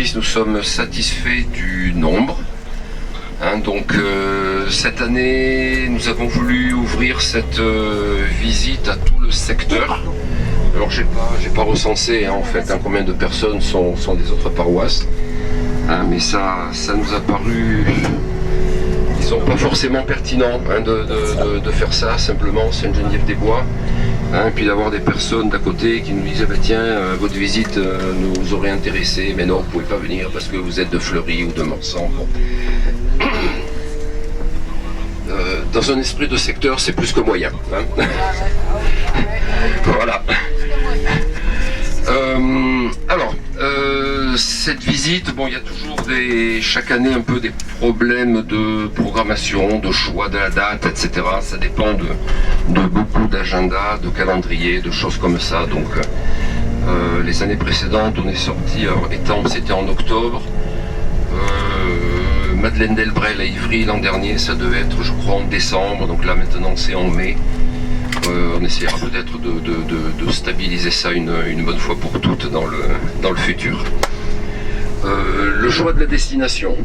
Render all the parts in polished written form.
animatrice, nous sommes satisfaits du nombre. Donc cette année, nous avons voulu ouvrir cette visite à tout le secteur. Alors j'ai pas recensé en fait combien de personnes sont des autres paroisses, mais ça nous a paru, disons, pas forcément pertinent de faire ça simplement Sainte-Geneviève-des-Bois. Et puis d'avoir des personnes d'à côté qui nous disaient tiens, votre visite nous aurait intéressé, mais non, vous ne pouvez pas venir parce que vous êtes de Fleury ou de Morsan. Bon. Dans un esprit de secteur, c'est plus que moyen. Voilà. Alors, cette visite, bon, il y a toujours chaque année un peu des problèmes de programmation, de choix de la date, etc. Ça dépend de beaucoup d'agendas, de calendriers, de choses comme ça. Donc, les années précédentes, on est sorti, c'était en octobre. Madeleine Delbrel à Ivry l'an dernier, ça devait être, je crois, en décembre. Donc là, maintenant, c'est en mai. On essaiera peut-être de stabiliser ça une bonne fois pour toutes dans le futur. Le choix de la destination.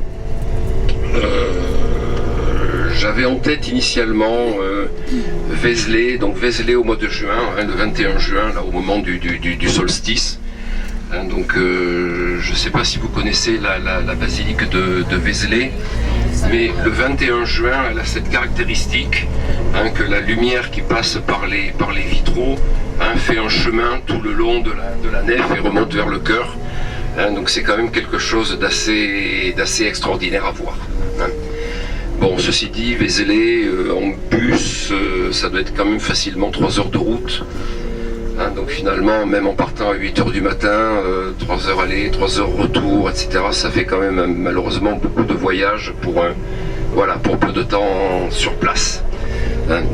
J'avais en tête initialement Vézelay, donc Vézelay au mois de juin, le 21 juin, là, au moment du solstice. Donc je ne sais pas si vous connaissez la basilique de Vézelay, mais le 21 juin, elle a cette caractéristique que la lumière qui passe par les vitraux fait un chemin tout le long de la nef et remonte vers le chœur. Donc c'est quand même quelque chose d'assez extraordinaire à voir. Bon, ceci dit, Vézelay, en bus, ça doit être quand même facilement 3 heures de route. Donc finalement, même en partant à 8h du matin, 3 heures aller, 3 heures retour, etc., ça fait quand même malheureusement beaucoup de voyages pour peu de temps sur place.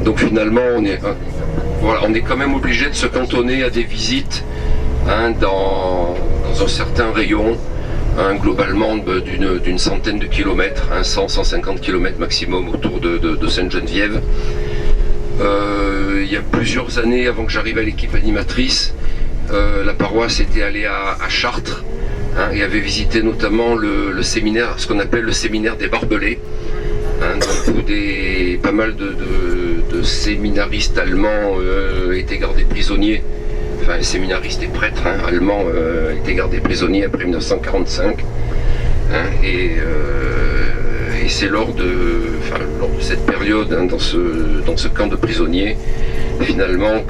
Donc finalement, on est quand même obligé de se cantonner à des visites dans un certain rayon, globalement d'une centaine de kilomètres, 100-150 km maximum autour de Sainte-Geneviève. Il y a plusieurs années, avant que j'arrive à l'équipe animatrice, la paroisse était allée à Chartres et avait visité notamment le séminaire, ce qu'on appelle le séminaire des Barbelés, où pas mal de séminaristes allemands étaient gardés prisonniers, enfin les séminaristes et prêtres allemands étaient gardés prisonniers après 1945, et c'est lors de cette période, dans ce camp de prisonniers, finalement,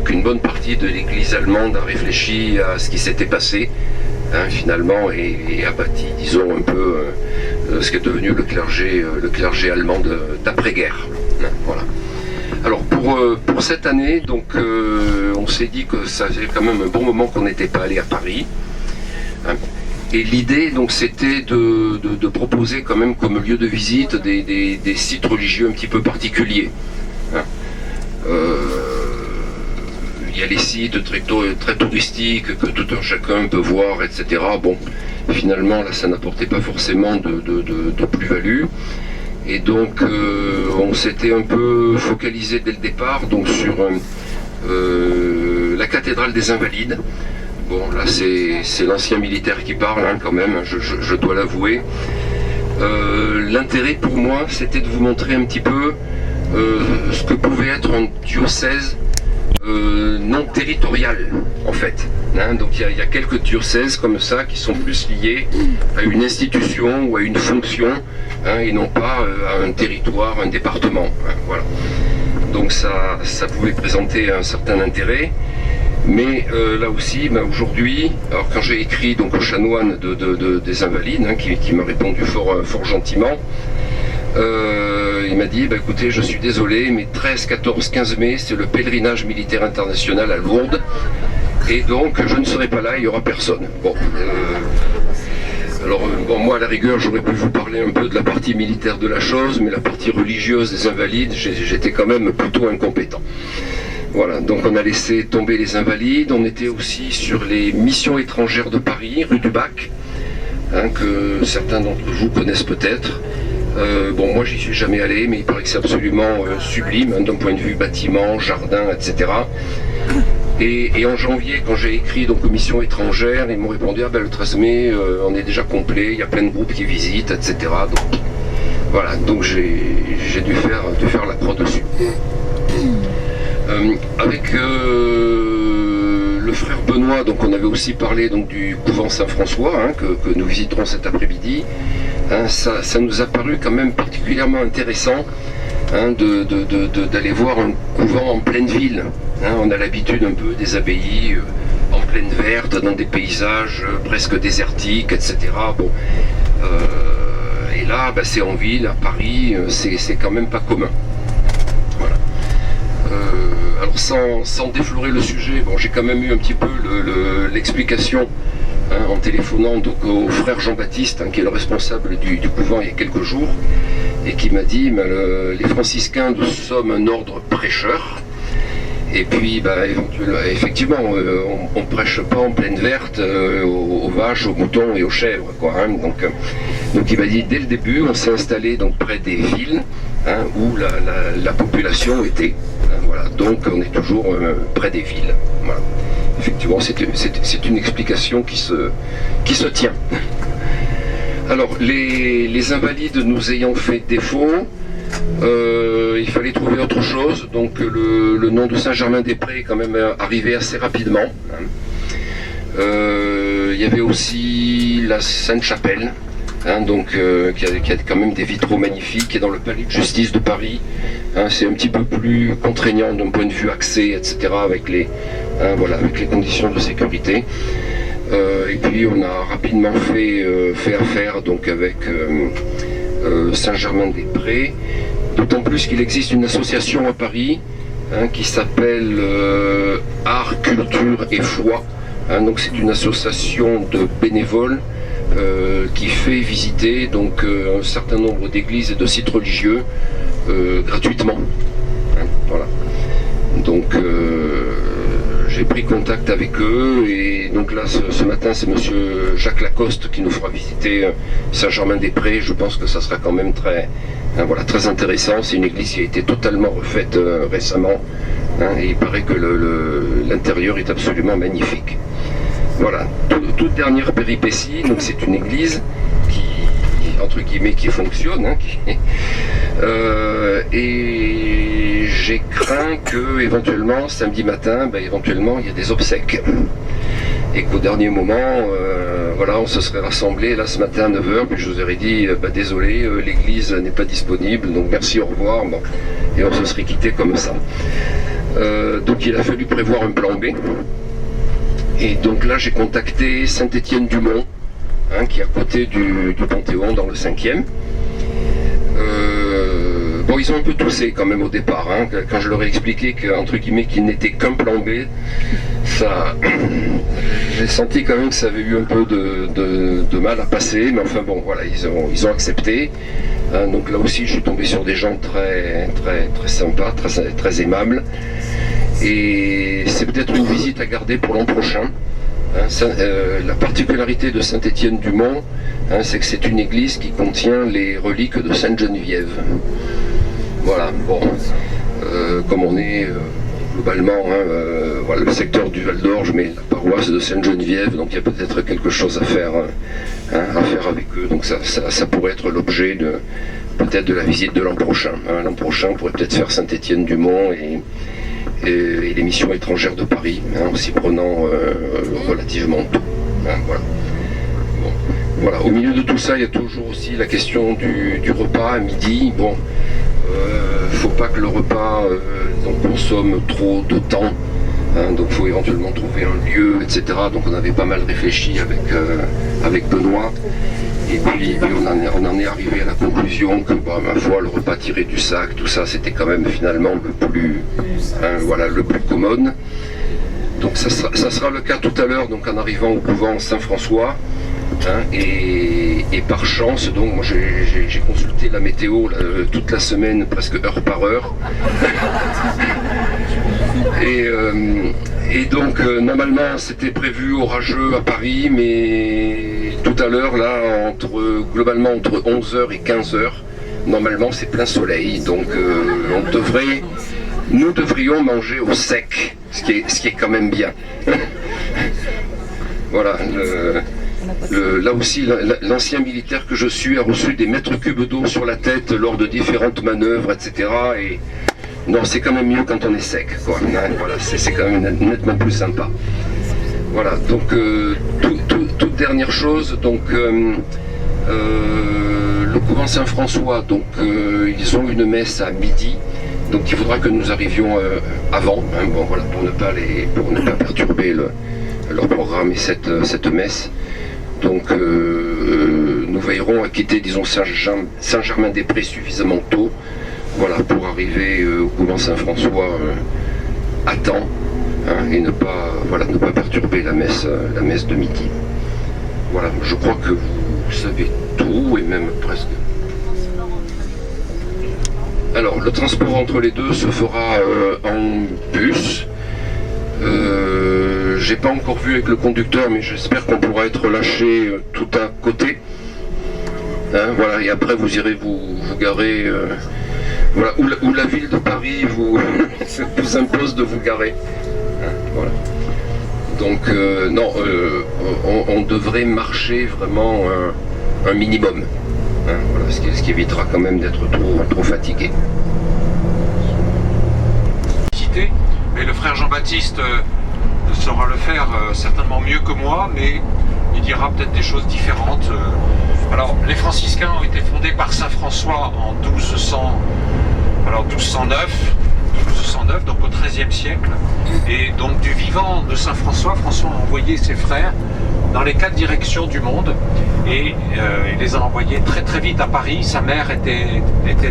qu'une bonne partie de l'église allemande a réfléchi à ce qui s'était passé, finalement, et a bâti, disons, un peu ce qui est devenu le clergé allemand d'après-guerre. Voilà. Alors pour cette année, donc, on s'est dit que ça faisait quand même un bon moment qu'on n'était pas allé à Paris. Et l'idée, donc, c'était de proposer quand même comme lieu de visite des sites religieux un petit peu particuliers. Il y a les sites très touristiques que tout un chacun peut voir, etc. Bon, finalement, là, ça n'apportait pas forcément de plus-value. Et donc, on s'était un peu focalisé dès le départ donc, sur la cathédrale des Invalides. Bon, là, c'est l'ancien militaire qui parle, quand même, je dois l'avouer. L'intérêt pour moi, c'était de vous montrer un petit peu ce que pouvait être un diocèse non territorial, en fait. Donc il y a quelques diocèses comme ça qui sont plus liés à une institution ou à une fonction, et non pas à un territoire, un département. Voilà. Donc ça pouvait présenter un certain intérêt. Mais là aussi, aujourd'hui, alors quand j'ai écrit donc, au chanoine des Invalides, qui m'a répondu fort gentiment, il m'a dit, écoutez, je suis désolé, mais 13, 14, 15 mai, c'est le pèlerinage militaire international à Lourdes, et donc je ne serai pas là, il n'y aura personne. Bon, moi à la rigueur, j'aurais pu vous parler un peu de la partie militaire de la chose, mais la partie religieuse des Invalides, j'étais quand même plutôt incompétent. Voilà, donc on a laissé tomber les Invalides. On était aussi sur les missions étrangères de Paris, rue du Bac, que certains d'entre vous connaissent peut-être. Moi j'y suis jamais allé, mais il paraît que c'est absolument sublime, d'un point de vue bâtiment, jardin, etc. Et en janvier, quand j'ai écrit donc aux missions étrangères, ils m'ont répondu le 13 mai, on est déjà complet, il y a plein de groupes qui visitent, etc. Donc voilà, donc j'ai dû faire la prod dessus. Avec le frère Benoît, donc on avait aussi parlé donc du couvent Saint-François, que nous visiterons cet après-midi. Ça nous a paru quand même particulièrement intéressant d'aller voir un couvent en pleine ville. On a l'habitude un peu des abbayes en pleine verte, dans des paysages presque désertiques, etc. Bon, et là, c'est en ville, à Paris, c'est quand même pas commun. Voilà. Alors sans déflorer le sujet, bon, j'ai quand même eu un petit peu l'explication en téléphonant donc au frère Jean-Baptiste, qui est le responsable du couvent il y a quelques jours, et qui m'a dit les franciscains, nous sommes un ordre prêcheur. Et puis, effectivement, on ne prêche pas en pleine verte aux vaches, aux moutons et aux chèvres, quoi. Donc il m'a dit, dès le début, on s'est installé donc près des villes où la population était. Voilà. Donc on est toujours près des villes. Voilà. Effectivement, c'est une explication qui se tient. Alors, les invalides nous ayant fait défaut, il fallait trouver autre chose, donc le nom de Saint-Germain-des-Prés est quand même arrivé assez rapidement. Il y avait aussi la Sainte-Chapelle, qui a quand même des vitraux magnifiques, qui est dans le palais de justice de Paris. C'est un petit peu plus contraignant d'un point de vue accès, etc., avec les conditions de sécurité. Et puis on a rapidement fait affaire donc avec Saint-Germain-des-Prés, d'autant plus qu'il existe une association à Paris qui s'appelle Art, Culture et Foi. Donc c'est une association de bénévoles qui fait visiter donc un certain nombre d'églises et de sites religieux gratuitement. Voilà. Donc j'ai pris contact avec eux, et donc là ce matin c'est monsieur Jacques Lacoste qui nous fera visiter Saint-Germain-des-Prés. Je pense que ça sera quand même très intéressant. C'est une église qui a été totalement refaite récemment, et il paraît que l'intérieur est absolument magnifique. Voilà, toute dernière péripétie, donc c'est une église qui, entre guillemets, qui fonctionne, et j'ai craint que éventuellement samedi matin, éventuellement il y a des obsèques, et qu'au dernier moment, on se serait rassemblés là ce matin à 9h, puis je vous aurais dit désolé, l'église n'est pas disponible, donc merci, au revoir, et on se serait quitté comme ça. Donc il a fallu prévoir un plan B. Et donc là j'ai contacté Saint-Étienne-du-Mont, qui est à côté du Panthéon dans le 5e. Ils ont un peu toussé quand même au départ, quand je leur ai expliqué qu'entre guillemets qu'il n'était qu'un plan B, j'ai senti quand même que ça avait eu un peu de mal à passer, mais enfin bon voilà, ils ont accepté. Donc là aussi je suis tombé sur des gens très, très, très sympas, très, très aimables. Et c'est peut-être une visite à garder pour l'an prochain. La particularité de Saint-Étienne-du-Mont, c'est que c'est une église qui contient les reliques de Sainte-Geneviève. Voilà, bon, comme on est globalement, le secteur du Val d'Orge, mais la paroisse de Sainte-Geneviève, donc il y a peut-être quelque chose à faire avec eux. Donc ça pourrait être l'objet peut-être de la visite de l'an prochain. L'an prochain, on pourrait peut-être faire Saint-Étienne-du-Mont et les missions étrangères de Paris, en s'y prenant relativement tôt. Voilà. Bon. Voilà. Au milieu de tout ça, il y a toujours aussi la question du repas à midi. Bon, faut pas que le repas consomme trop de temps. Donc il faut éventuellement trouver un lieu, etc. Donc on avait pas mal réfléchi avec Benoît. Et puis on en est arrivé à la conclusion que, ma foi, le repas tiré du sac, tout ça, c'était quand même finalement le plus commode. Donc ça sera le cas tout à l'heure, donc en arrivant au couvent Saint-François. Et par chance, donc moi j'ai consulté la météo toute la semaine, presque heure par heure. Et donc normalement c'était prévu orageux à Paris, mais tout à l'heure là, globalement entre 11h et 15h, normalement c'est plein soleil, donc nous devrions manger au sec ce qui est quand même bien. Voilà, là aussi, l'ancien militaire que je suis a reçu des mètres cubes d'eau sur la tête lors de différentes manœuvres, etc. Et non, c'est quand même mieux quand on est sec, quoi. Voilà, c'est quand même nettement plus sympa. Voilà, donc toute dernière chose, donc le couvent Saint-François, donc ils ont une messe à midi, donc il faudra que nous arrivions avant, hein, bon, voilà, pour ne pas perturber leur programme et cette messe. Donc nous veillerons à quitter, disons, Saint-Germain-des-Prés suffisamment tôt, voilà, pour arriver au couvent Saint-François à temps, hein, et ne pas perturber la messe de midi. Voilà, je crois que vous savez tout, et même presque. Alors, le transport entre les deux se fera en bus. J'ai pas encore vu avec le conducteur, mais j'espère qu'on pourra être lâché tout à côté. Hein, voilà, et après vous irez vous garer, voilà, où la ville de Paris vous impose de vous garer. Hein, voilà. Donc non, on devrait marcher vraiment un minimum. Hein, voilà, ce qui évitera quand même d'être trop fatigué. Mais le frère Jean-Baptiste saura le faire certainement mieux que moi, mais il dira peut-être des choses différentes. Alors, les franciscains ont été fondés par Saint François en 1209, donc au XIIIe siècle. Et donc du vivant de Saint François, François a envoyé ses frères dans les 4 directions du monde, et il les a envoyés très très vite à Paris. Sa mère était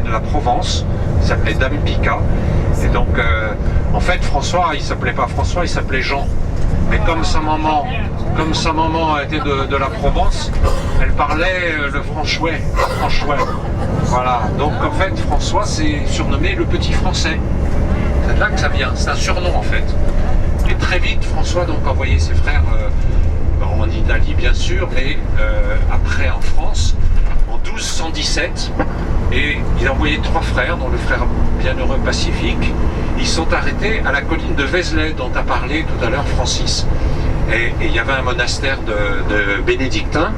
de la Provence, s'appelait Dame Pica. Et donc, en fait, François, il s'appelait pas François, il s'appelait Jean. Mais comme sa maman était de la Provence, elle parlait le franchouais. Voilà. Donc, en fait, François, c'est surnommé le petit français. C'est de là que ça vient. C'est un surnom, en fait. Et très vite, François donc a envoyé ses frères en Italie, bien sûr, mais après en France, en 1217. Et il a envoyé 3 frères, dont le frère bienheureux Pacifique. Ils sont arrêtés à la colline de Vézelay, dont a parlé tout à l'heure Francis. Et il y avait un monastère de bénédictins.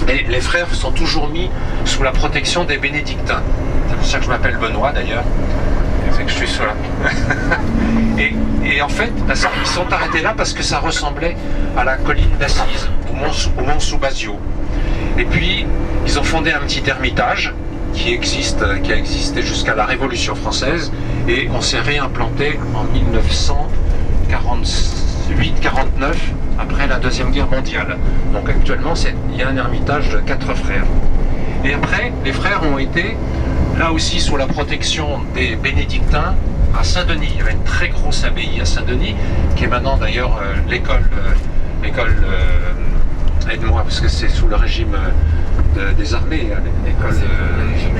Et les frères sont toujours mis sous la protection des bénédictins. C'est pour ça que je m'appelle Benoît d'ailleurs. C'est que je suis cela. et en fait, ils sont arrêtés là parce que ça ressemblait à la colline d'Assise, au mont Soubazio. Et puis, ils ont fondé un petit ermitage qui a existé jusqu'à la Révolution française, et on s'est réimplanté en 1948-49, après la Deuxième Guerre mondiale. Donc actuellement, il y a un ermitage de 4 frères. Et après, les frères ont été, là aussi, sous la protection des bénédictins, à Saint-Denis. Il y avait une très grosse abbaye à Saint-Denis, qui est maintenant d'ailleurs l'école, aide-moi, parce que c'est sous le régime des armées, l'école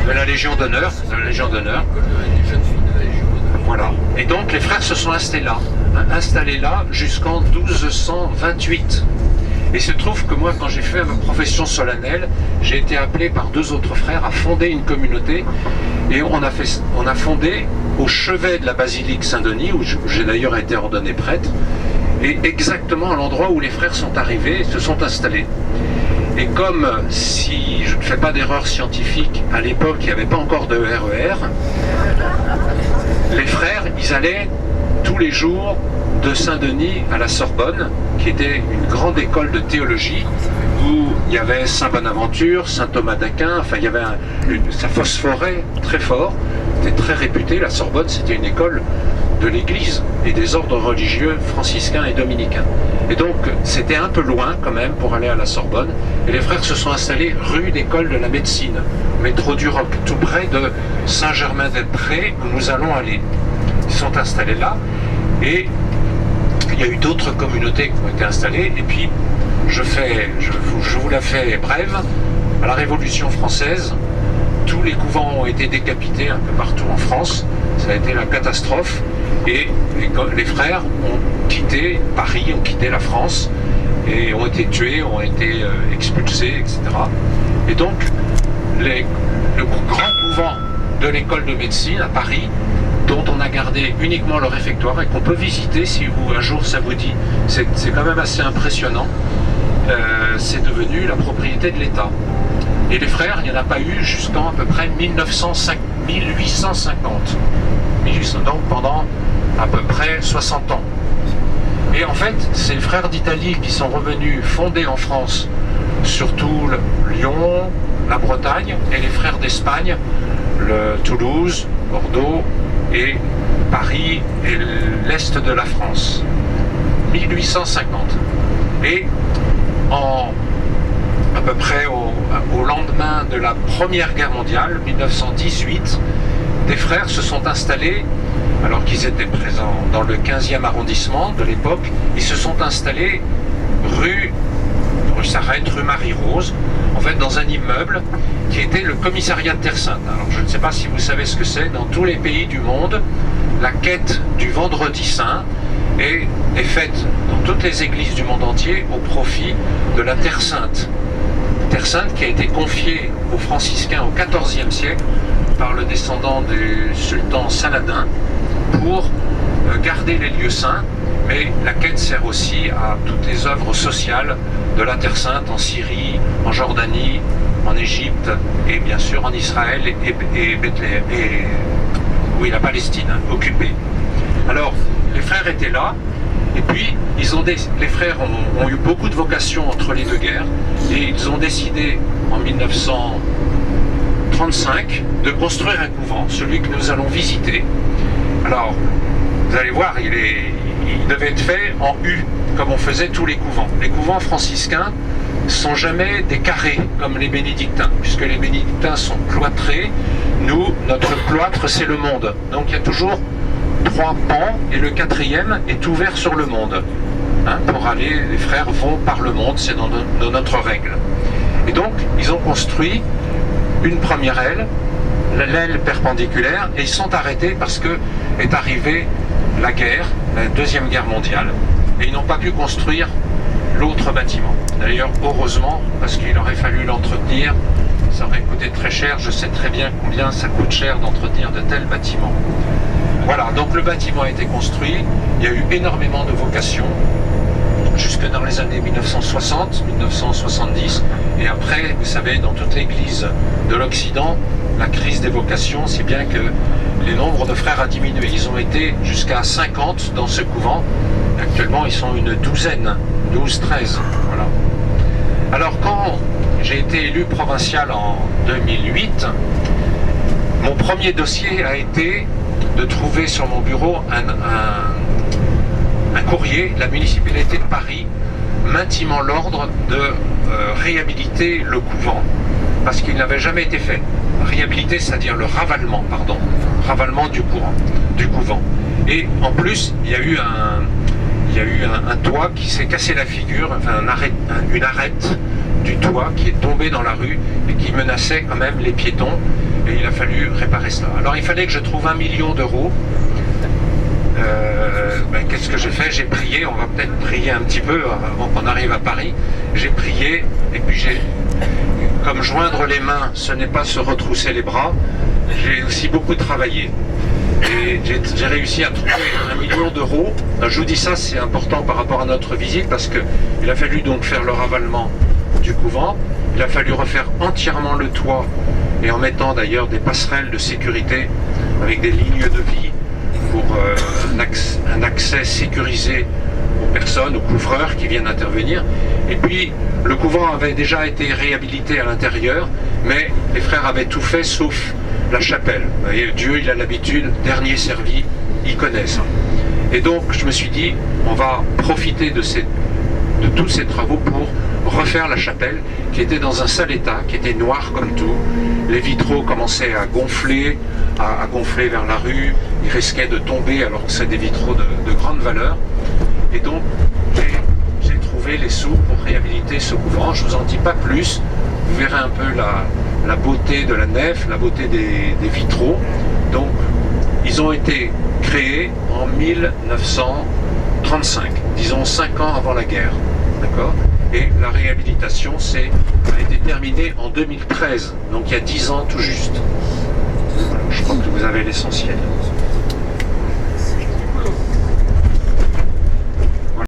de la Légion d'honneur. Voilà. Et donc les frères se sont installés là jusqu'en 1228. Et il se trouve que moi, quand j'ai fait ma profession solennelle, j'ai été appelé par 2 autres frères à fonder une communauté. Et on a fondé au chevet de la basilique Saint-Denis, où j'ai d'ailleurs été ordonné prêtre, et exactement à l'endroit où les frères sont arrivés, se sont installés. Et comme, si je ne fais pas d'erreur scientifique, à l'époque il n'y avait pas encore de RER, les frères, ils allaient tous les jours de Saint-Denis à la Sorbonne, qui était une grande école de théologie, où il y avait Saint Bonaventure, Saint Thomas d'Aquin, enfin il y avait ça phosphorait très fort, c'était très réputé. La Sorbonne, c'était une école de l'église et des ordres religieux franciscains et dominicains. Et donc c'était un peu loin quand même pour aller à la Sorbonne, et les frères se sont installés rue d'École de la Médecine, métro du Roc, tout près de Saint-Germain-des-Prés, où nous allons aller. Ils sont installés là, et il y a eu d'autres communautés qui ont été installées. Et puis je vous la fais brève. À la Révolution française, tous les couvents ont été décapités un peu partout en France. Ça a été la catastrophe, et les frères ont quitté Paris, ont quitté la France, et ont été tués, ont été expulsés, etc. Et donc le grand couvent de l'école de médecine à Paris dont on a gardé uniquement le réfectoire et qu'on peut visiter si un jour ça vous dit. C'est quand même assez impressionnant. C'est devenu la propriété de l'État. Et les frères, il n'y en a pas eu jusqu'en à peu près 1850. Donc pendant à peu près 60 ans. Et en fait, c'est les frères d'Italie qui sont revenus fonder en France, surtout Lyon, la Bretagne, et les frères d'Espagne, Toulouse, Bordeaux et Paris et l'Est de la France. 1850. Et à peu près au lendemain de la Première Guerre mondiale, 1918, des frères se sont installés, alors qu'ils étaient présents dans le 15e arrondissement de l'époque, ils se sont installés rue Sarrette, rue Marie-Rose, en fait dans un immeuble qui était le commissariat de Terre Sainte. Alors je ne sais pas si vous savez ce que c'est, dans tous les pays du monde, la quête du vendredi saint est faite dans toutes les églises du monde entier au profit de la Terre Sainte. Terre Sainte qui a été confiée aux franciscains au XIVe siècle par le descendant du sultan Saladin pour garder les lieux saints, mais la quête sert aussi à toutes les œuvres sociales de la Terre Sainte en Syrie, en Jordanie, en Égypte et bien sûr en Israël et Bethléem, et la Palestine occupée. Alors les frères étaient là, et puis les frères ont eu beaucoup de vocations entre les deux guerres, et ils ont décidé en 1935 de construire un couvent, celui que nous allons visiter. Alors vous allez voir, il devait être fait en U, comme on faisait tous les couvents. Les couvents franciscains ne sont jamais des carrés comme les bénédictins, puisque les bénédictins sont cloîtrés. Nous, notre cloître, c'est le monde. Donc il y a toujours 3 pans, et le 4e est ouvert sur le monde. Pour aller, les frères vont par le monde, c'est dans notre règle. Et donc, ils ont construit une première aile, l'aile perpendiculaire, et ils sont arrêtés parce que est arrivée la guerre, la Deuxième Guerre mondiale, et ils n'ont pas pu construire l'autre bâtiment. D'ailleurs, heureusement, parce qu'il aurait fallu l'entretenir, ça aurait coûté très cher, je sais très bien combien ça coûte cher d'entretenir de tels bâtiments. Voilà, donc le bâtiment a été construit, il y a eu énormément de vocations, jusque dans les années 1960, 1970, et après, vous savez, dans toute l'église de l'Occident, la crise des vocations, c'est bien que les nombres de frères a diminué. Ils ont été jusqu'à 50 dans ce couvent. Actuellement, ils sont une douzaine, 12, 13. Voilà. Alors, quand j'ai été élu provincial en 2008, mon premier dossier a été de trouver sur mon bureau un courrier, la municipalité de Paris, m'intimant l'ordre de réhabiliter le couvent, parce qu'il n'avait jamais été fait. Réhabiliter, c'est-à-dire le ravalement, ravalement du couvent. Et en plus, il y a eu un toit qui s'est cassé la figure, enfin une arête du toit qui est tombée dans la rue et qui menaçait quand même les piétons, et il a fallu réparer cela. Alors il fallait que je trouve 1 million d'euros. Qu'est-ce que j'ai fait? J'ai prié, on va peut-être prier un petit peu avant qu'on arrive à Paris. J'ai prié, et puis comme joindre les mains, ce n'est pas se retrousser les bras, j'ai aussi beaucoup travaillé. Et j'ai réussi à trouver 1 million d'euros. Je vous dis ça, c'est important par rapport à notre visite, parce qu'il a fallu donc faire le ravalement du couvent, il a fallu refaire entièrement le toit, et en mettant d'ailleurs des passerelles de sécurité avec des lignes de vie pour un accès sécurisé aux personnes, aux couvreurs qui viennent intervenir. Et puis le couvent avait déjà été réhabilité à l'intérieur, mais les frères avaient tout fait sauf la chapelle. Vous voyez, Dieu, il a l'habitude, dernier servi, il connaît ça. Et donc je me suis dit, on va profiter de tous ces travaux pour refaire la chapelle, qui était dans un sale état, qui était noir comme tout. Les vitraux commençaient à gonfler vers la rue, ils risquaient de tomber alors que c'est des vitraux de grande valeur. Et donc j'ai trouvé les sous pour réhabiliter ce couvent. Je ne vous en dis pas plus, vous verrez un peu la beauté de la nef, la beauté des vitraux. Donc ils ont été créés en 1935, disons 5 ans avant la guerre. D'accord ? Et la réhabilitation a été terminée en 2013, donc il y a 10 ans tout juste. Voilà, je crois que vous avez l'essentiel.